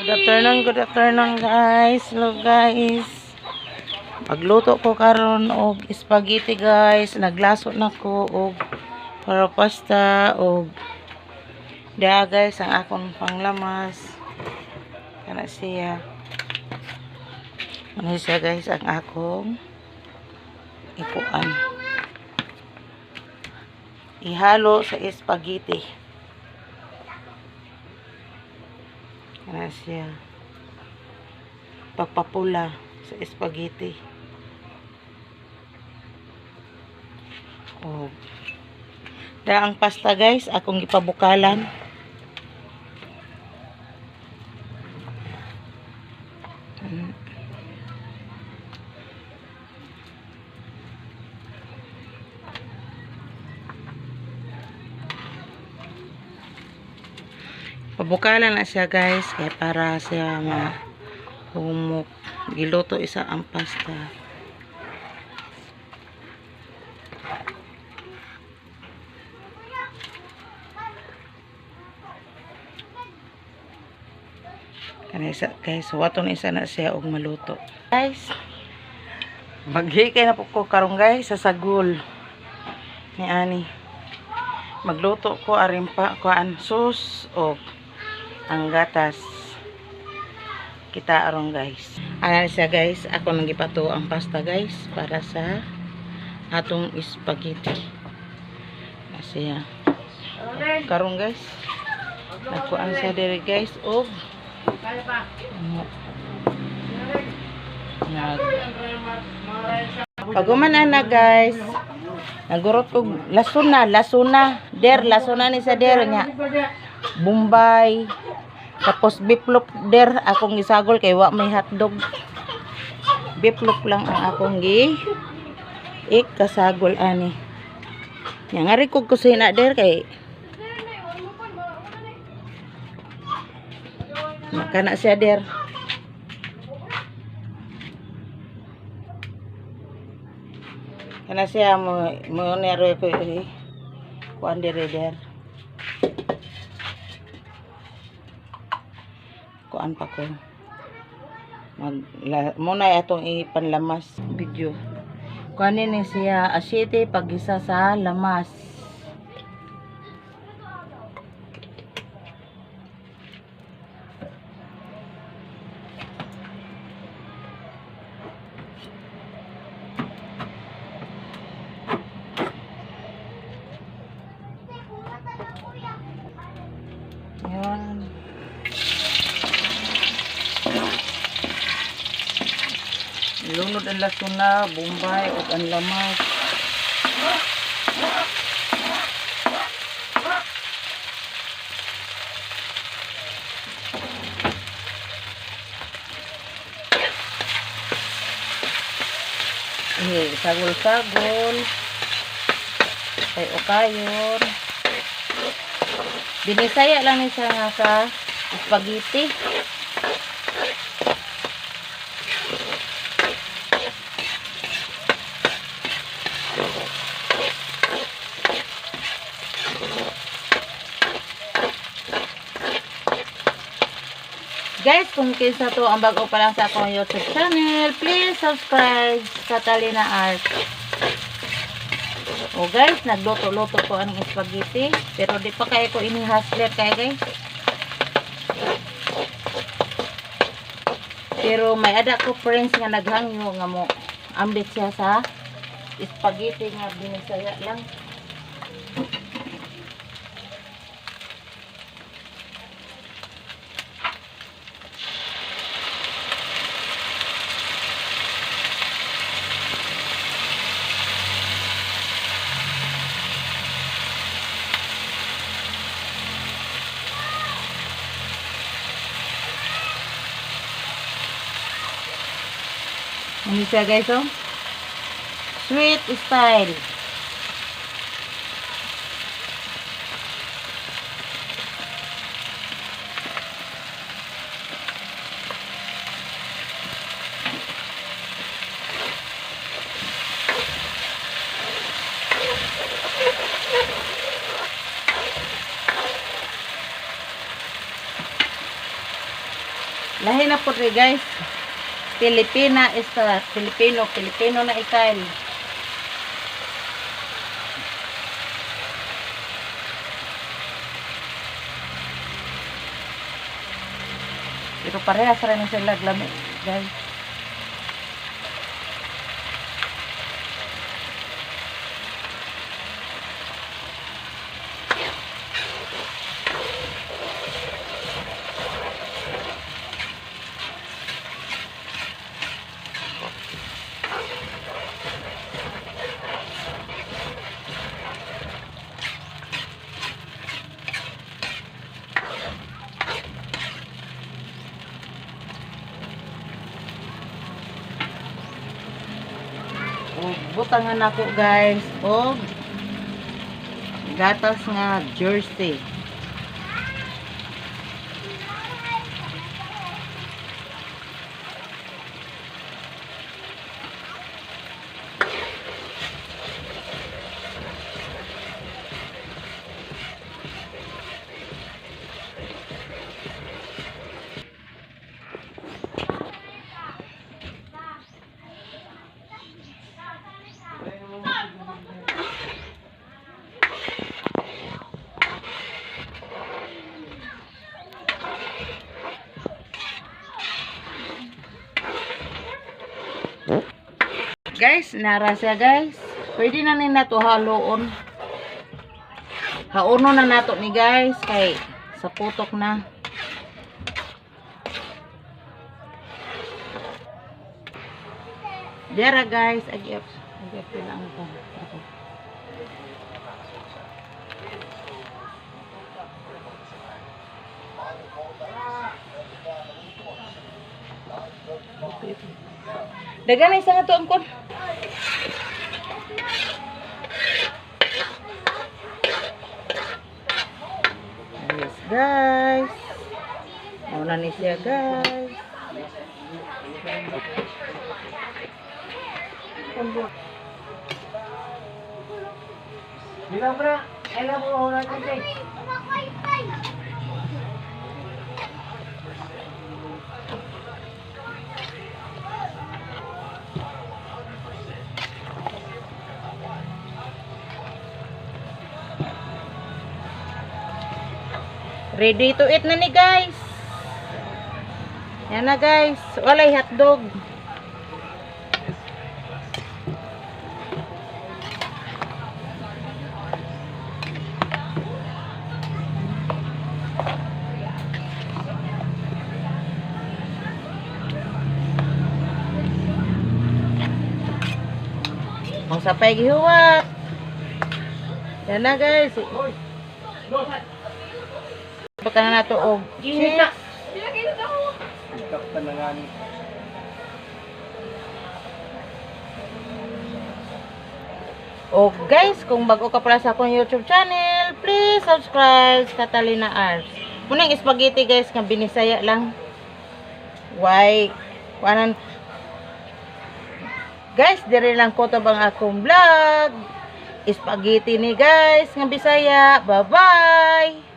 Good afternoon guys. Hello guys. Magluto ko karon og spaghetti guys. Naglaso na ko og para pasta og da guys ang akong panglamas. Kana siya. Ano siya guys ang akong ipuan. Ihalo sa spaghetti. Kana siya. Pagpapula sa spaghetti. Oh. Da ang pasta guys, akong gipabukalan. Pabukalan na siya guys, kaya para siya mahumok. Giluto isa ang pasta. Kanisa guys, waton isa na siya og maluto. Guys, maghikay na po ko karong guys sa sagol ni ani. Magluto ko arin pa kuan sus og ang gatas. Kita aron guys. Ana siya guys, ako nang gipato ang pasta guys para sa atong spaghetti. Siya. Karong guys. Nakuan siya diri guys og paguman na guys. Nagurot ko lasuna lasuna ni sa der nya. Bombay. Tapos biplop der akong gisagol kay wa may hotdog. Biplop lang ang akong kasagol ani. Nya ngari ko kusina der kay makana siya der. Kana siya mo nero ko kuan der. Kuan pa ko. Muna atong ipanlamas video. Kuan ni siya asyete pag-isa sa lamas. Yan. Lunod ang lasuna, bombay, at ang lamas. Sagol-sagol. Kayo-kayon. Binisaya lang ni siya sa spaghetti. Guys, kung kinsa to ang bago pa lang sa akong YouTube channel, please subscribe sa Talina Art. O guys, nagluto-luto ko ang spaghetti, pero di pa kayo ko ini-hustler kaya guys. Pero may ada ko friends nga naghangyo nga mo ambit siya sa spaghetti nga binisaya lang. Ano siya guys, oh? Sweet style. Lahi na po rin guys. Pilipina esta. Filipino na ikail. Pero parehas rin sila lami guys. Butangan ako guys og gatas nga jersey. Guys, nara siya guys. Pwede na nila to haloon. Hauno na nato ni guys kay sa putok na. Dera guys, agip lang ito. Dagan isa nga to angkon. Yes guys. Mauna ni siya guys. Bilang pra, alam mo ora kasi. Ready to eat na ni guys. Yan na guys. Walay hotdog. Kung sapay gihuwat. Yan na guys. Pagka na ito og cheese. O guys, kung bago ka pala sa akong YouTube channel, please subscribe Catalina Arts. Munang spaghetti guys, nga binisaya lang. Why? Wanan. Guys, dire lang ko tabang akong vlog. Spaghetti ni guys, nga Bisaya. Bye-bye!